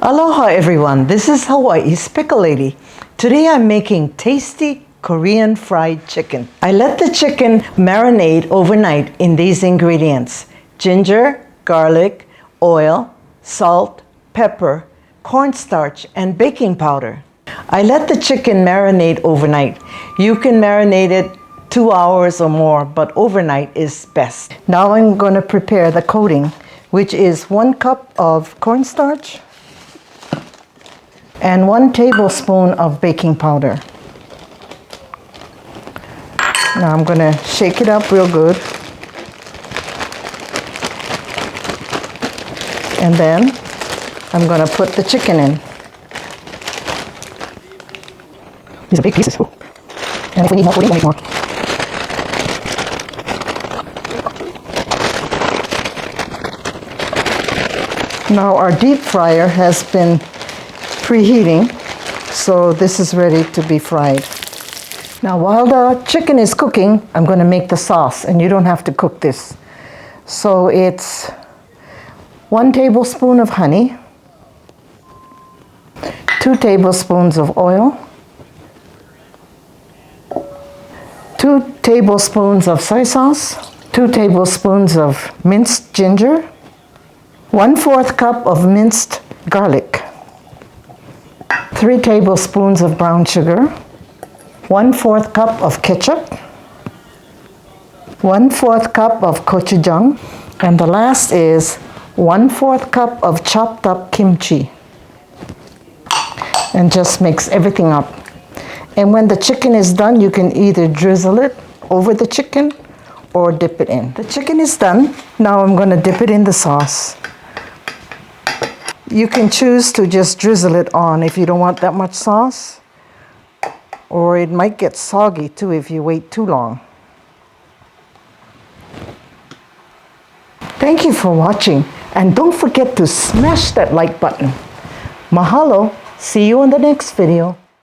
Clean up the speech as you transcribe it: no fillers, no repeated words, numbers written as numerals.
Aloha everyone, this is Hawaii's Pickle Lady. Today I'm making tasty Korean fried chicken. I let the chicken marinate overnight in these ingredients: ginger, garlic, oil, salt, pepper, cornstarch, and baking powder. I let the chicken marinate overnight. You can marinate it 2 hours or more, but overnight is best. Now I'm going to prepare the coating, which is 1 cup of cornstarch and 1 tablespoon of baking powder. Now I'm going to shake it up real good. And then I'm going to put the chicken in. These are big pieces. And if we need more pudding, we'll make more. Now our deep fryer has been preheating, so this is ready to be fried. Now while the chicken is cooking, I'm going to make the sauce, and you don't have to cook this. So it's 1 tablespoon of honey, 2 tablespoons of oil, 2 tablespoons of soy sauce, 2 tablespoons of minced ginger, 1/4 cup of minced garlic, 3 tablespoons of brown sugar, 1/4 cup of ketchup, 1/4 cup of gochujang, and the last is 1/4 cup of chopped up kimchi. And just mix everything up. And when the chicken is done, you can either drizzle it over the chicken or dip it in. The chicken is done. Now I'm going to dip it in the sauce. You can choose to just drizzle it on if you don't want that much sauce, or it might get soggy too if you wait too long. Thank you for watching, and don't forget to smash that like button. Mahalo. See you in the next video.